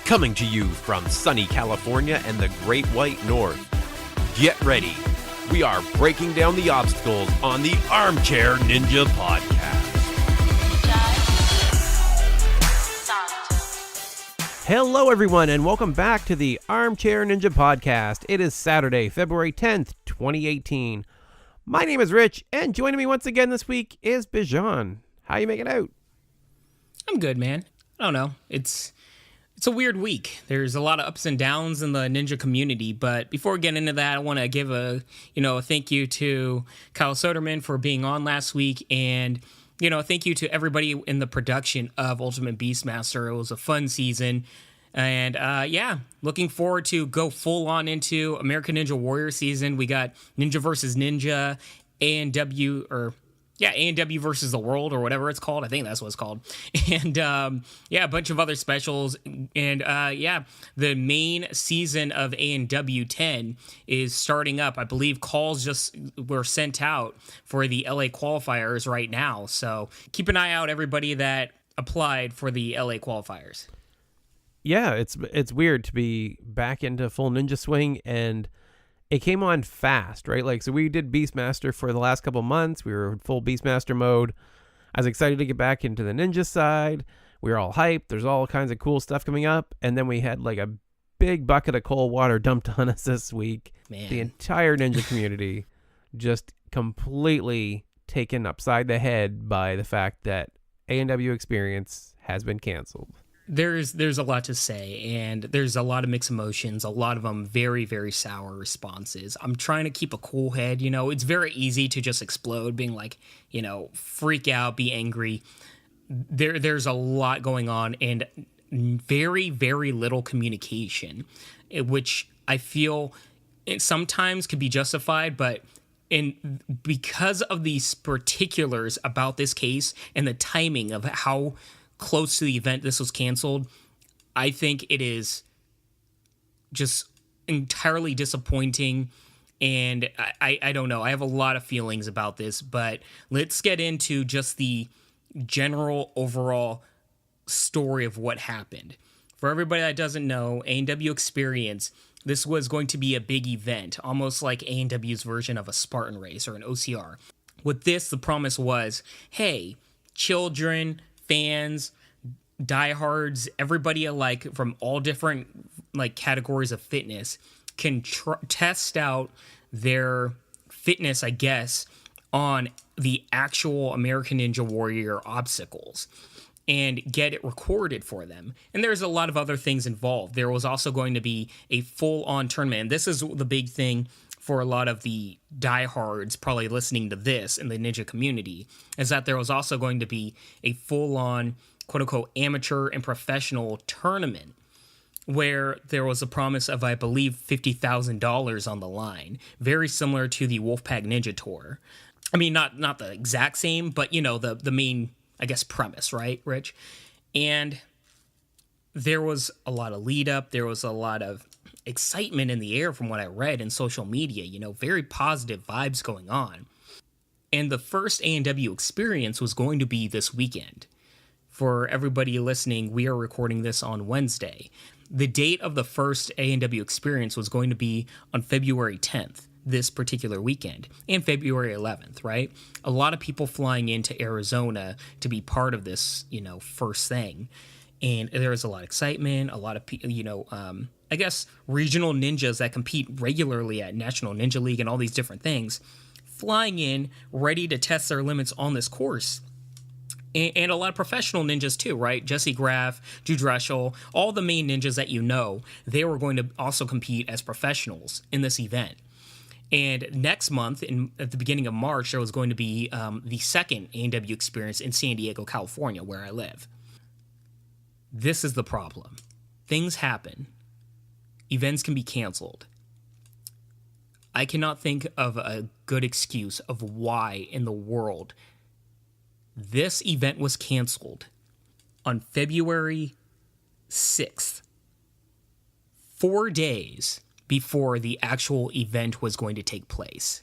Coming to you from sunny California and the Great White North. Get ready. We are breaking down the obstacles on the Armchair Ninja Podcast. Hello, everyone, and welcome back to the Armchair Ninja Podcast. It is Saturday, February 10th, 2018. My name is Rich, and joining me once again this week is Bijan. How you making out? I'm good, man. I don't know. It's a weird week. There's a lot of ups and downs in the ninja community, but before we get into that, I want to give a thank you to Kyle Soderman for being on last week, and thank you to everybody in the production of Ultimate Beastmaster. It was a fun season, and looking forward to go full on into American Ninja Warrior season. We got Ninja versus Ninja, ANW versus the World, or whatever it's called. I think that's what it's called. And a bunch of other specials. And the main season of ANW 10 is starting up. I believe calls just were sent out for the LA qualifiers right now. So keep an eye out, everybody that applied for the LA qualifiers. Yeah, it's weird to be back into full ninja swing, and it came on fast, right? So we did Beastmaster for the last couple months. We were in full Beastmaster mode. I was excited to get back into the ninja side. We were all hyped. There's all kinds of cool stuff coming up. And then we had a big bucket of cold water dumped on us this week. Man. The entire ninja community just completely taken upside the head by the fact that ANW Experience has been canceled. There's a lot to say, and there's a lot of mixed emotions, a lot of them very, very sour responses. I'm trying to keep a cool head. It's very easy to just explode, being freak out, be angry. There's a lot going on, and very, very little communication, which I feel it sometimes could be justified, but because of these particulars about this case and the timing of how close to the event this was canceled, I think it is just entirely disappointing, and I don't know. I have a lot of feelings about this, but let's get into just the general overall story of what happened. For everybody that doesn't know, ANW Experience, this was going to be a big event, almost like ANW's version of a Spartan race or an OCR. With this, the promise was, hey, children, fans, diehards, everybody alike from all different categories of fitness can test out their fitness, I guess, on the actual American Ninja Warrior obstacles and get it recorded for them. And there's a lot of other things involved. There was also going to be a full-on tournament. And this is the big thing for a lot of the diehards probably listening to this in the ninja community, is that there was also going to be a full-on, quote-unquote, amateur and professional tournament where there was a promise of, I believe, $50,000 on the line, very similar to the Wolfpack Ninja Tour. I mean, not the exact same, but, the main, I guess, premise, right, Rich? And there was a lot of lead-up. There was a lot of excitement in the air from what I read in social media, very positive vibes going on. And the first ANW Experience was going to be this weekend. For everybody listening, we are recording this on Wednesday. The date of the first ANW Experience was going to be on February 10th, this particular weekend, and February 11th, right? A lot of people flying into Arizona to be part of this, first thing. And there was a lot of excitement, a lot of people, I guess regional ninjas that compete regularly at National Ninja League and all these different things, flying in, ready to test their limits on this course. And a lot of professional ninjas too, right? Jesse Graff, Jude Dreschel, all the main ninjas that they were going to also compete as professionals in this event. And next month, at the beginning of March, there was going to be the second ANW Experience in San Diego, California, where I live. This is the problem. Things happen. Events can be canceled. I cannot think of a good excuse of why in the world this event was canceled on February 6th, 4 days before the actual event was going to take place.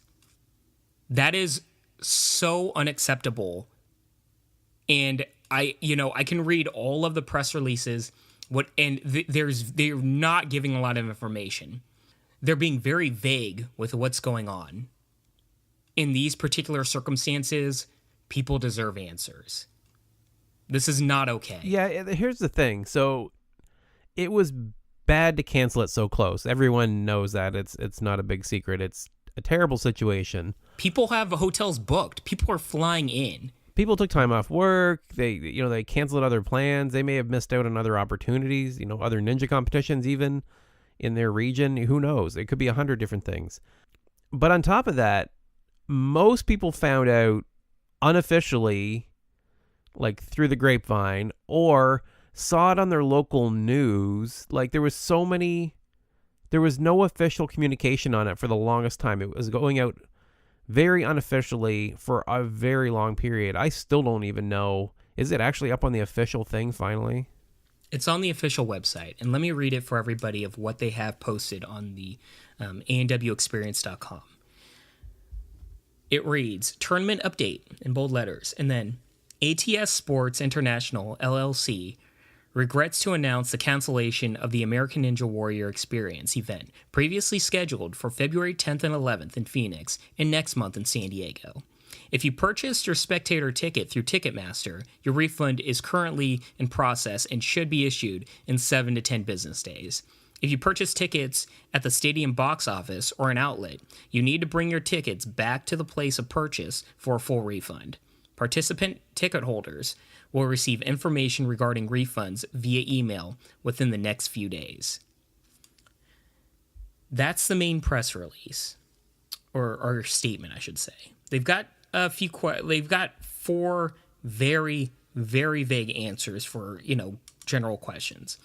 That is so unacceptable. And I can read all of the press releases They're not giving a lot of information. They're being very vague with what's going on. In these particular circumstances, people deserve answers. This is not okay. Yeah, here's the thing. So it was bad to cancel it so close. Everyone knows that. It's not a big secret. It's a terrible situation. People have hotels booked. People are flying in. People took time off work. They canceled other plans. They may have missed out on other opportunities, other ninja competitions even in their region. Who knows? It could be 100 different things. But on top of that, most people found out unofficially, like through the grapevine, or saw it on their local news. Like there was no official communication on it for the longest time. It was going out very unofficially for a very long period. I still don't even know. Is it actually up on the official thing finally? It's on the official website. And let me read it for everybody of what they have posted on the ANWExperience.com. It reads, tournament update in bold letters. And then ATS Sports International, LLC, regrets to announce the cancellation of the American Ninja Warrior Experience event, previously scheduled for February 10th and 11th in Phoenix and next month in San Diego. If you purchased your spectator ticket through Ticketmaster, your refund is currently in process and should be issued in 7 to 10 business days. If you purchase tickets at the stadium box office or an outlet, you need to bring your tickets back to the place of purchase for a full refund. Participant ticket holders will receive information regarding refunds via email within the next few days. That's the main press release, or statement, I should say. They've got they've got 4 very, very vague answers for, general questions.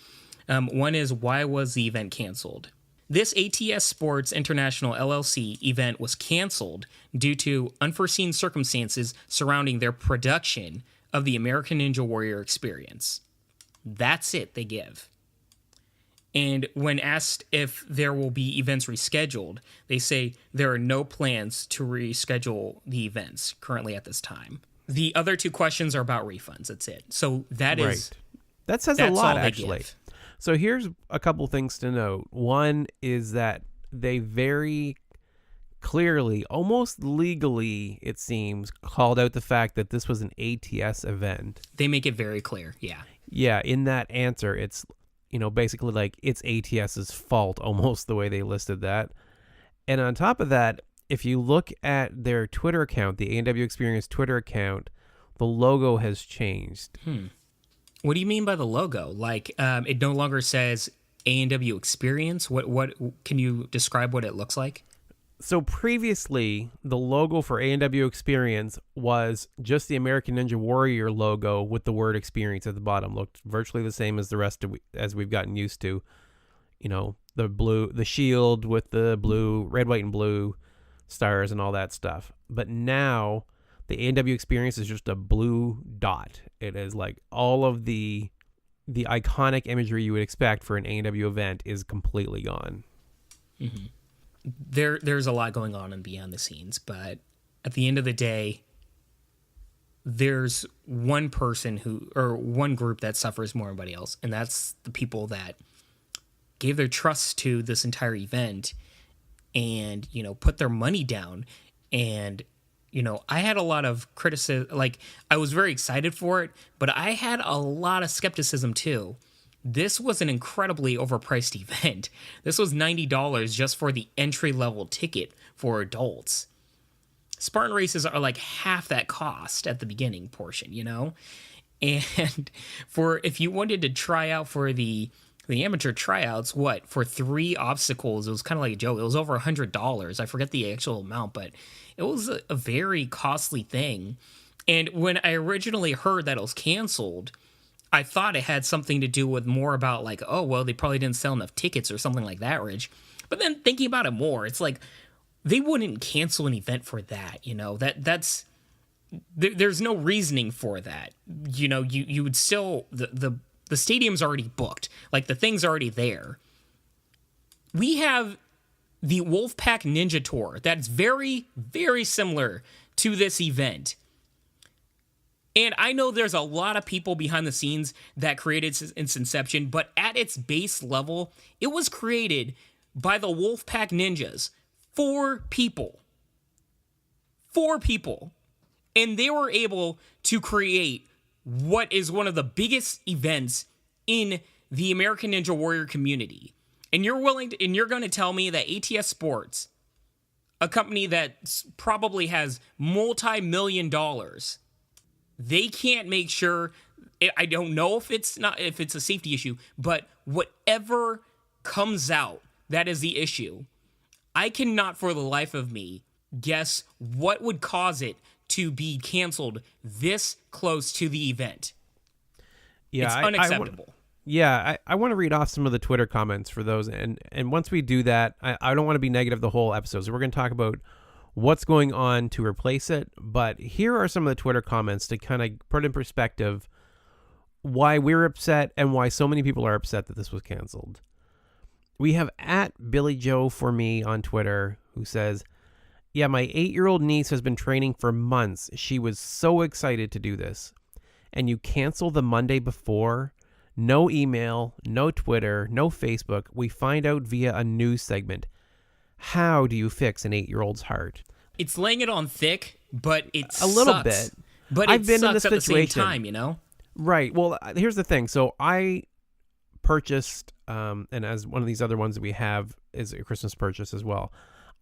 One is, why was the event canceled? This ATS Sports International LLC event was canceled due to unforeseen circumstances surrounding their production of the American Ninja Warrior Experience. That's it they give. And when asked if there will be events rescheduled, they say there are no plans to reschedule the events currently at this time. The other 2 questions are about refunds. That's it. So that is... That says a lot, actually. So here's a couple things to note. One is that they very clearly, almost legally, it seems, called out the fact that this was an ATS event. They make it very clear, yeah. Yeah, in that answer, it's, basically like it's ATS's fault, almost the way they listed that. And on top of that, if you look at their Twitter account, the ANW Experience Twitter account, the logo has changed. What do you mean by the logo? Like, it no longer says ANW Experience? What can you describe what it looks like? So previously, the logo for ANW Experience was just the American Ninja Warrior logo with the word experience at the bottom. Looked virtually the same as the rest of as we've gotten used to. The shield with the blue, red, white, and blue stars and all that stuff. But now the ANW Experience is just a blue dot. It is like all of the iconic imagery you would expect for an ANW event is completely gone. Mm-hmm. There's a lot going on in behind the scenes, but at the end of the day, there's one person one group that suffers more than anybody else, and that's the people that gave their trust to this entire event and, put their money down. And, I had a lot of criticism. Like, I was very excited for it, but I had a lot of skepticism too. This was an incredibly overpriced event. This was $90 just for the entry-level ticket for adults. Spartan races are like half that cost at the beginning portion, And if you wanted to try out for the amateur tryouts, for 3 obstacles, it was kind of like a joke. It was over $100. I forget the actual amount, but it was a very costly thing. And when I originally heard that it was canceled, I thought it had something to do with more about like, oh, well, they probably didn't sell enough tickets or something like that, Rich. But then thinking about it more, it's like they wouldn't cancel an event for that, that's there's no reasoning for that. You would still, the stadium's already booked. Like, the thing's already there. We have the Wolfpack Ninja Tour that's very, very similar to this event. And I know there's a lot of people behind the scenes that created its inception, but at its base level, it was created by the Wolfpack Ninjas. 4 people. 4 people. And they were able to create what is one of the biggest events in the American Ninja Warrior community. And you're going to tell me that ATS Sports, a company that probably has multi-million dollars, they can't make sure. I don't know if it's a safety issue, but whatever comes out, that is the issue. I cannot for the life of me guess what would cause it to be canceled this close to the event. Yeah, it's unacceptable. I want to read off some of the Twitter comments for those, and once we do that, I don't want to be negative the whole episode. So we're going to talk about what's going on to replace it. But here are some of the Twitter comments to kind of put in perspective why we're upset and why so many people are upset that this was canceled. We have at Billy Joe for me on Twitter, who says, yeah, my 8-year-old niece has been training for months. She was so excited to do this. And you cancel the Monday before? No email, no Twitter, no Facebook. We find out via a news segment. How do you fix an 8-year-old's heart? It's laying it on thick, but it a little bit. But I've it been sucks in this at the situation. same time, you know? Right. Well, here's the thing. So I purchased, and as one of these other ones that we have is a Christmas purchase as well,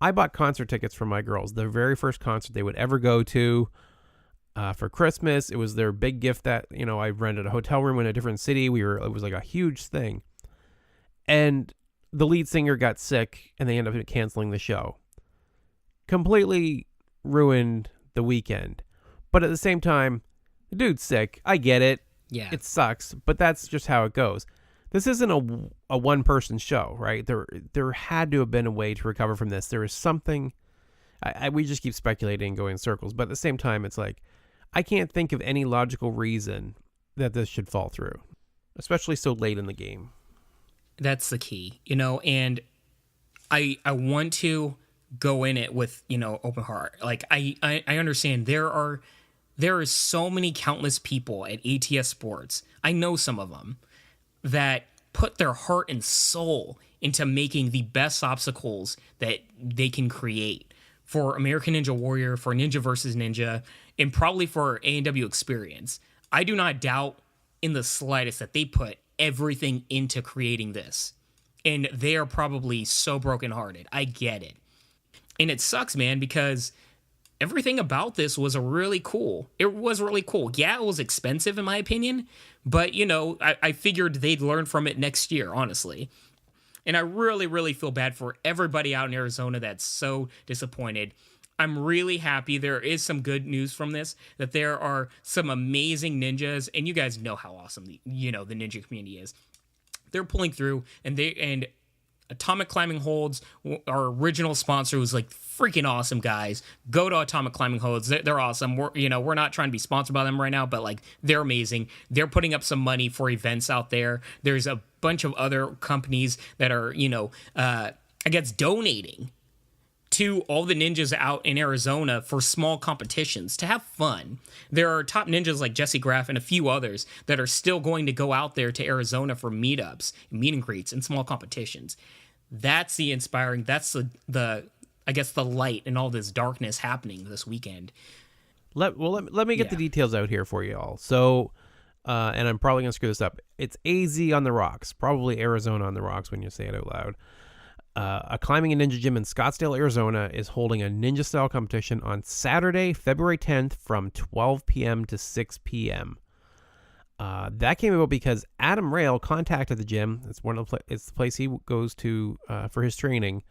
I bought concert tickets for my girls. The very first concert they would ever go to for Christmas. It was their big gift that, I rented a hotel room in a different city. It was like a huge thing. And the lead singer got sick and they ended up canceling the show. Completely ruined the weekend. But at the same time, the dude's sick. I get it. Yeah. It sucks, but that's just how it goes. This isn't a one-person show, right? There had to have been a way to recover from this. There is something. We just keep speculating and going in circles. But at the same time, it's like, I can't think of any logical reason that this should fall through, especially so late in the game. That's the key, and I want to go in it with, open heart. Like, I understand there is so many countless people at ATS Sports. I know some of them that put their heart and soul into making the best obstacles that they can create for American Ninja Warrior, for Ninja versus Ninja, and probably for ANW Experience. I do not doubt in the slightest that they put everything into creating this. And they are probably so brokenhearted. I get it. And it sucks, man, because everything about this was really cool. It was really cool. Yeah, it was expensive in my opinion, but I figured they'd learn from it next year, honestly. And I really, really feel bad for everybody out in Arizona that's so disappointed. I'm really happy there is some good news from this, that there are some amazing ninjas, and you guys know how awesome the ninja community is. They're pulling through, and Atomic Climbing Holds, our original sponsor, was like freaking awesome, guys. Go to Atomic Climbing Holds. They're awesome. We're not trying to be sponsored by them right now, but like they're amazing. They're putting up some money for events out there. There's a bunch of other companies that are, I guess donating to all the ninjas out in Arizona for small competitions to have fun. There are top ninjas like Jesse Graff and a few others that are still going to go out there to Arizona for meetups, meet and greets, and small competitions. That's the inspiring. That's the I guess the light in all this darkness happening this weekend. Let me get the details out here for you all. So, and I'm probably gonna screw this up. It's AZ on the rocks, probably Arizona on the rocks when you say it out loud. A climbing and ninja gym in Scottsdale, Arizona is holding a ninja style competition on Saturday, February 10th from 12 p.m. to 6 p.m. That came about because Adam Rail contacted the gym. It's it's the place he goes to for his training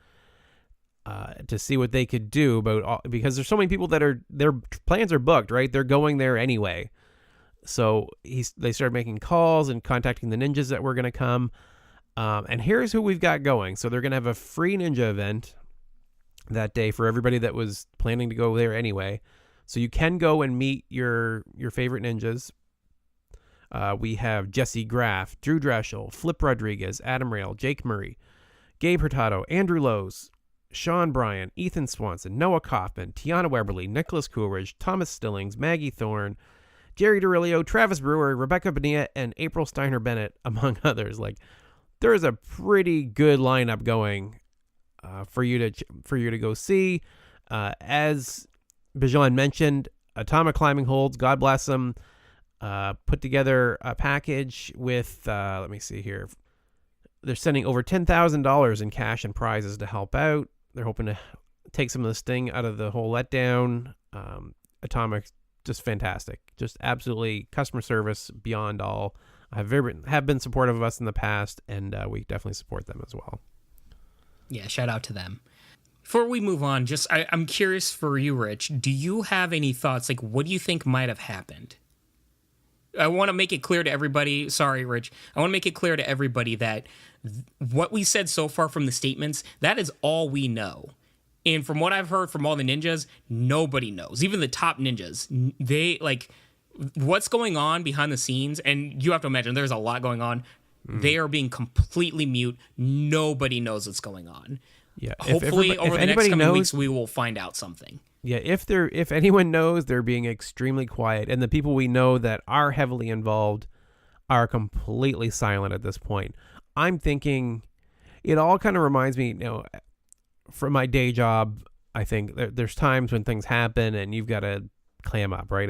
to see what they could do because there's so many people that their plans are booked, right? They're going there anyway. So they started making calls and contacting the ninjas that were going to come. And here's who we've got going. So they're going to have a free ninja event that day for everybody that was planning to go there anyway. So you can go and meet your favorite ninjas. We have Jesse Graff, Drew Dreschel, Flip Rodriguez, Adam Rail, Jake Murray, Gabe Hurtado, Andrew Lowe's, Sean Bryan, Ethan Swanson, Noah Kaufman, Tiana Weberly, Nicholas Coolidge, Thomas Stillings, Maggie Thorne, Jerry DeRilio, Travis Brewer, Rebecca Bonilla, and April Steiner Bennett, among others. Like, there is a pretty good lineup going for you to go see. As Bijan mentioned, Atomic Climbing Holds, God bless them, put together a package with, let me see here. They're sending over $10,000 in cash and prizes to help out. They're hoping to take some of the sting out of the whole letdown. Atomic, just fantastic. Just absolutely customer service beyond all. Have been supportive of us in the past, and we definitely support them as well. Yeah, shout out to them. Before we move on, I'm curious for you, Rich. Do you have any thoughts? Like, what do you think might have happened? I want to make it clear to everybody. Sorry, Rich. I want to make it clear to everybody that what we said so far from the statements, that is all we know. And from what I've heard from all the ninjas, nobody knows. Even the top ninjas, they like what's going on behind the scenes. And you have to imagine there's a lot going on. They are being completely mute. Nobody knows what's going on. Yeah. Hopefully, over the next coming weeks, we will find out something. Yeah, if anyone knows, they're being extremely quiet, and the people we know that are heavily involved are completely silent at this point. I'm thinking it all kind of reminds me, from my day job. I think there's times when things happen and you've got to clam up, right?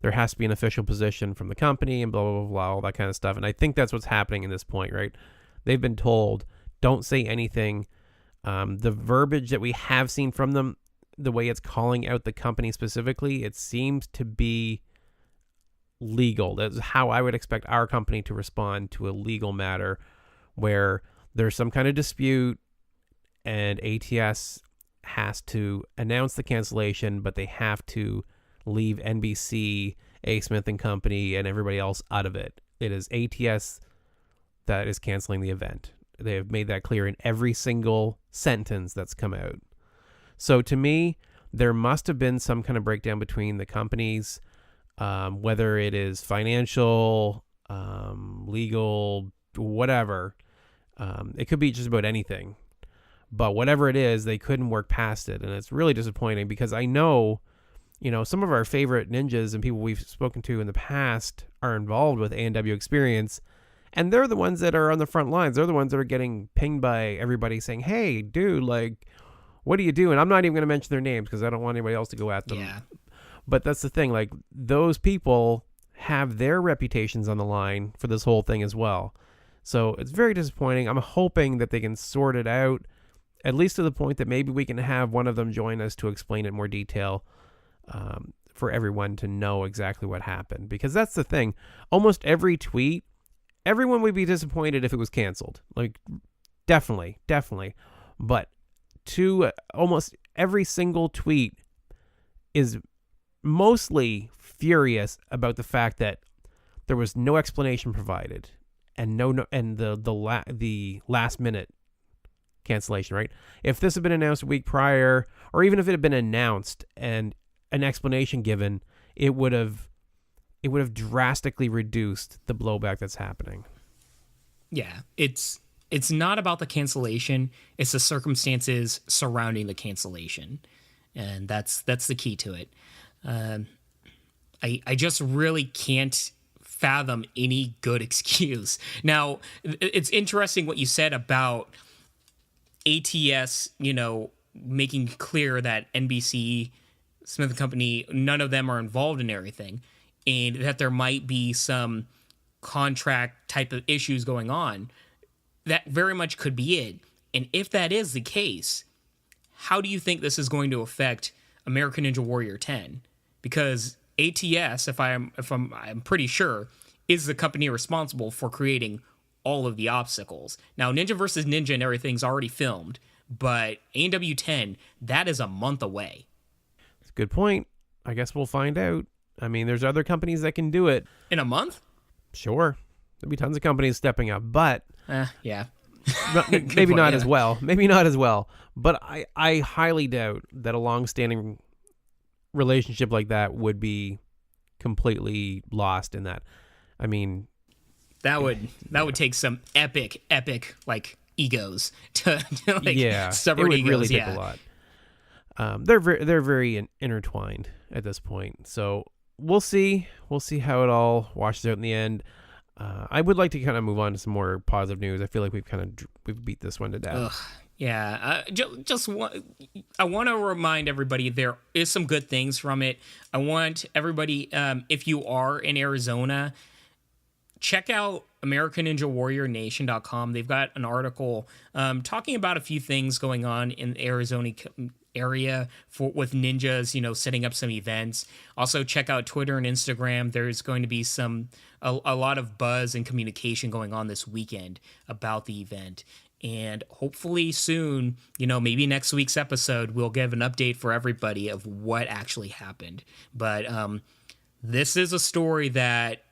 There has to be an official position from the company and blah, blah, blah, blah, all that kind of stuff. And I think that's what's happening in this point, right? They've been told, don't say anything. The verbiage that we have seen from them, the way it's calling out the company specifically, it seems to be legal. That's how I would expect our company to respond to a legal matter where there's some kind of dispute and ATS has to announce the cancellation, but they have to leave NBC, A. Smith and Company, and everybody else out of it. It is ATS that is canceling the event. They have made that clear in every single sentence that's come out. So to me, there must have been some kind of breakdown between the companies, whether it is financial, legal, whatever. It could be just about anything. But whatever it is, they couldn't work past it. And it's really disappointing because I know, some of our favorite ninjas and people we've spoken to in the past are involved with ANW Experience. And they're the ones that are on the front lines. They're the ones that are getting pinged by everybody saying, hey, dude, like, what do you do? And I'm not even going to mention their names because I don't want anybody else to go at them. Yeah. But that's the thing. Like, those people have their reputations on the line for this whole thing as well. So it's very disappointing. I'm hoping that they can sort it out, at least to the point that maybe we can have one of them join us to explain it in more detail for everyone to know exactly what happened. Because that's the thing. Almost every tweet, everyone would be disappointed if it was canceled. Like, definitely. But almost every single tweet is mostly furious about the fact that there was no explanation provided and the last minute cancellation, right? If this had been announced a week prior, or even if it had been announced and an explanation given, it would have drastically reduced the blowback that's happening. Yeah, it's not about the cancellation, it's the circumstances surrounding the cancellation. And that's the key to it. I just really can't fathom any good excuse. Now, it's interesting what you said about ATS, making clear that NBC, Smith & Company, none of them are involved in everything, and that there might be some contract type of issues going on. That very much could be it. And if that is the case, how do you think this is going to affect American Ninja Warrior 10? Because ATS, I'm pretty sure, is the company responsible for creating all of the obstacles. Now, Ninja vs. Ninja and everything's already filmed, but ANW 10, that is a month away. That's a good point. I guess we'll find out. I mean, there's other companies that can do it. In a month? Sure. There'll be tons of companies stepping up, but... yeah. maybe not as well. Maybe not as well. But I highly doubt that a long-standing relationship like that would be completely lost in that. I mean... That would take some epic like egos to separate egos. It would really take a lot. They're very intertwined at this point. So we'll see. We'll see how it all washes out in the end. I would like to kind of move on to some more positive news. I feel like we've beat this one to death. Ugh. Yeah, I want to remind everybody there is some good things from it. I want everybody, if you are in Arizona, check out AmericanNinjaWarriorNation.com. They've got an article talking about a few things going on in the Arizona area with ninjas, setting up some events. Also, check out Twitter and Instagram. There's going to be a lot of buzz and communication going on this weekend about the event. And hopefully soon, maybe next week's episode, we'll give an update for everybody of what actually happened. But this is a story that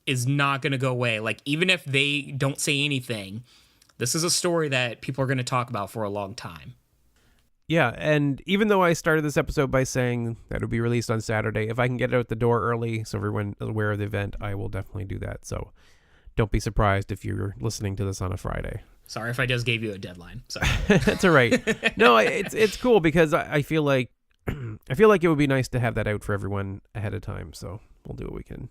is not going to go away. Like, even if they don't say anything, this is a story that people are going to talk about for a long time. Yeah, and even though I started this episode by saying that it would be released on Saturday, if I can get it out the door early so everyone is aware of the event, I will definitely do that. So don't be surprised if you're listening to this on a Friday. Sorry if I just gave you a deadline. Sorry. That's all right. No, it's cool because I feel like it would be nice to have that out for everyone ahead of time. So we'll do what we can.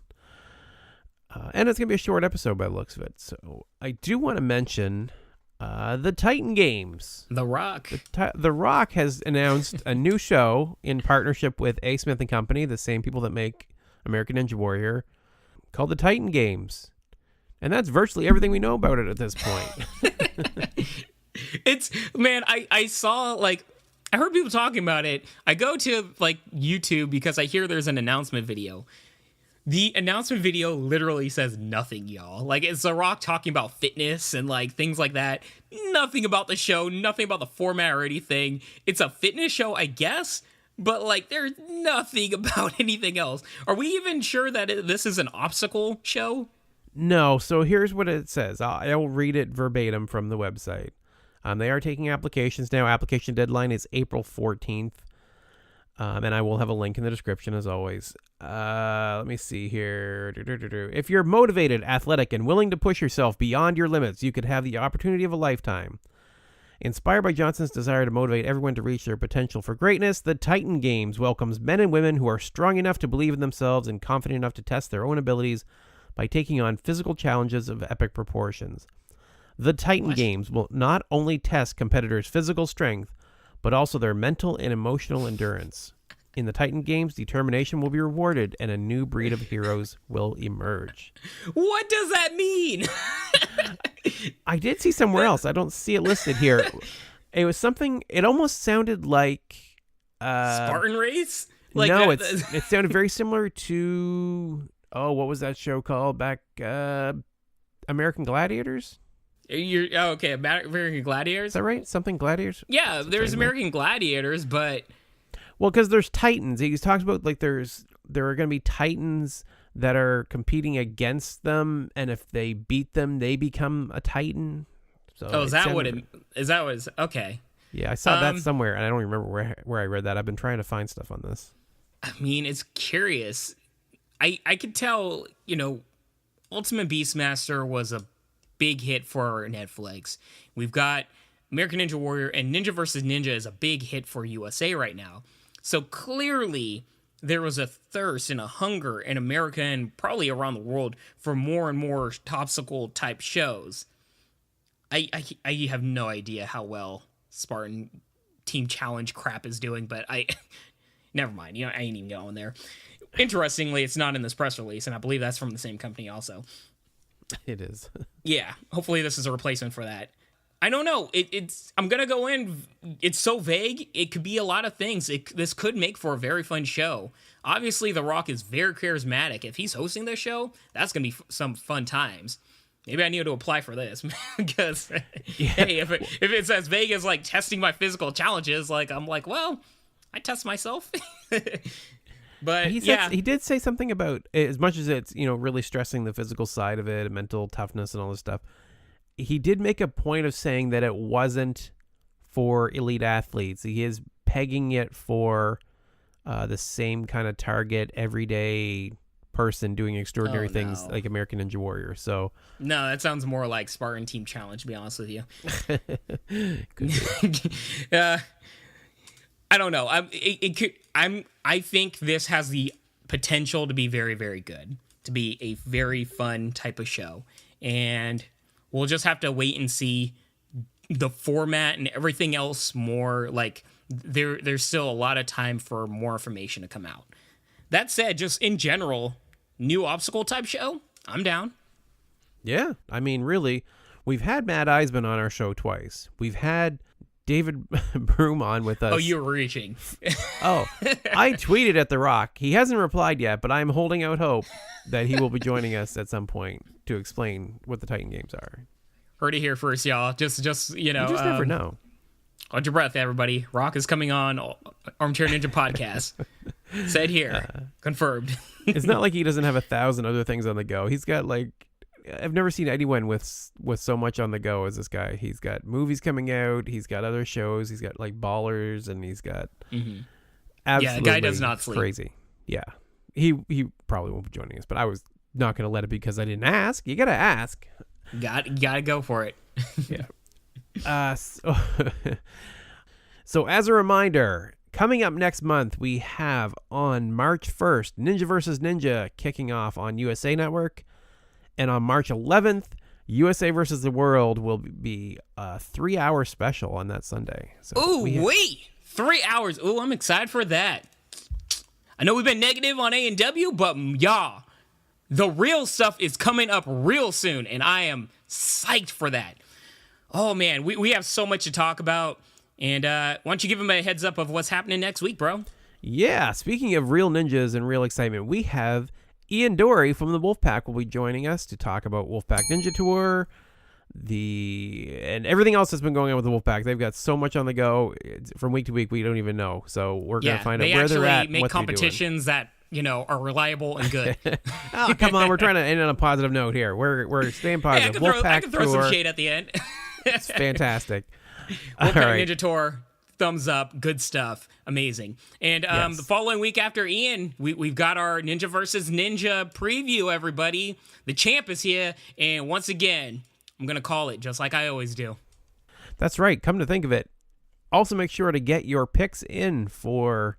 And it's going to be a short episode by the looks of it. So I do want to mention the Titan Games. The Rock. The Rock has announced a new show in partnership with A. Smith & Company, the same people that make American Ninja Warrior, called the Titan Games. And that's virtually everything we know about it at this point. I saw, I heard people talking about it. I go to, YouTube because I hear there's an announcement video. The announcement video literally says nothing, y'all. It's The Rock talking about fitness and, things like that. Nothing about the show, nothing about the format or anything. It's a fitness show, I guess, but, there's nothing about anything else. Are we even sure that this is an obstacle show? No, so here's what it says. I'll read it verbatim from the website. They are taking applications now. Application deadline is April 14th. And I will have a link in the description as always. Let me see here. If you're motivated, athletic, and willing to push yourself beyond your limits, you could have the opportunity of a lifetime. Inspired by Johnson's desire to motivate everyone to reach their potential for greatness, the Titan Games welcomes men and women who are strong enough to believe in themselves and confident enough to test their own abilities by taking on physical challenges of epic proportions. The Titan Games will not only test competitors' physical strength, but also their mental and emotional endurance. In the Titan Games, determination will be rewarded and a new breed of heroes will emerge. What does that mean? I did see somewhere else. I don't see it listed here. It was something, it almost sounded like... Spartan Race? It sounded very similar to... Oh, what was that show called back? American Gladiators? Okay, American Gladiators? Is that right? Something Gladiators? Yeah, there's American Gladiators, but... Well, because there's Titans. He talks about, there are going to be Titans that are competing against them, and if they beat them, they become a Titan. So is that what it's... Okay. Yeah, I saw that somewhere, and I don't remember where I read that. I've been trying to find stuff on this. I mean, it's curious. I could tell, Ultimate Beastmaster was a big hit for Netflix. We've got American Ninja Warrior, and Ninja vs. Ninja is a big hit for USA right now. So clearly, there was a thirst and a hunger in America and probably around the world for more and more topsicle type shows. I have no idea how well Spartan Team Challenge crap is doing, but never mind. I ain't even going there. Interestingly, it's not in this press release, and I believe that's from the same company also. It is. Yeah, hopefully this is a replacement for that. I don't know. I'm going to go in. It's so vague. It could be a lot of things. This could make for a very fun show. Obviously, The Rock is very charismatic. If he's hosting this show, that's going to be some fun times. Maybe I need to apply for this because, hey, if it's as vague as testing my physical challenges, I'm well, I test myself. But he did say something about, as much as it's, really stressing the physical side of it, mental toughness and all this stuff, he did make a point of saying that it wasn't for elite athletes. He is pegging it for the same kind of target, everyday person doing extraordinary things like American Ninja Warrior. So no, that sounds more like Spartan Team Challenge, to be honest with you. I don't know. I think this has the potential to be very, very good, to be a very fun type of show. And we'll just have to wait and see the format and everything else more. Like, there's still a lot of time for more information to come out. That said, just in general, new obstacle type show, I'm down. Yeah, I mean, really, we've had Matt Eisman on our show twice. We've had David Broom on with us. Oh, you're reaching. Oh, I tweeted at The Rock. He hasn't replied yet, but I'm holding out hope that he will be joining us at some point to explain what the Titan games are. Heard it here first, y'all. Just you know. You just never know. Hold your breath, everybody. Rock is coming on Armchair Ninja Podcast. Said here. Confirmed. It's not like he doesn't have 1,000 other things on the go. He's got like, I've never seen anyone with so much on the go as this guy. He's got movies coming out. He's got other shows. He's got like Ballers, and he's got absolutely the guy does not sleep. Crazy. Yeah, he probably won't be joining us, but I was not going to let it because I didn't ask. You got to ask. Gotta go for it. Yeah. So as a reminder, coming up next month, we have on March 1st, Ninja vs. Ninja kicking off on USA Network. And on March 11th, USA versus the World will be a 3-hour special on that Sunday. So wait, 3 hours. Ooh, I'm excited for that. I know we've been negative on ANW, but y'all, the real stuff is coming up real soon, and I am psyched for that. Oh, man, we have so much to talk about. And why don't you give them a heads up of what's happening next week, bro? Yeah, speaking of real ninjas and real excitement, we have Ian Dory from the Wolfpack will be joining us to talk about Wolfpack Ninja Tour, and everything else that's been going on with the Wolfpack. They've got so much on the go from week to week, we don't even know. So we're going to find out where they're at. They actually make competitions that, you know, are reliable and good. Oh, come on. We're trying to end on a positive note here. We're staying positive. I can throw some shade at the end. It's fantastic. Wolfpack Ninja Tour, thumbs up, good stuff, amazing. And the following week after Ian, we've got our Ninja versus Ninja preview, everybody. The champ is here, and once again, I'm going to call it just like I always do. That's right, come to think of it. Also make sure to get your picks in for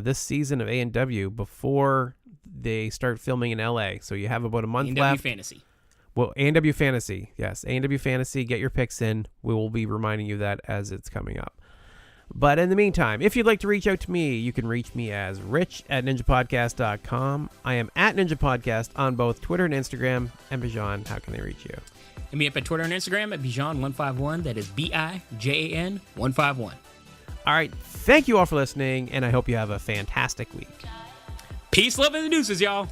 this season of ANW before they start filming in LA. So you have about a month left. ANW Fantasy. Well, ANW Fantasy, yes. ANW Fantasy, get your picks in. We will be reminding you that as it's coming up. But in the meantime, if you'd like to reach out to me, you can reach me as rich@ninjapodcast.com. I am at Ninja Podcast on both Twitter and Instagram. And Bijan, how can they reach you? Hit me up at Twitter and Instagram at Bijan151. That is Bijan 151. All right. Thank you all for listening, and I hope you have a fantastic week. Peace, love, and the deuces, y'all.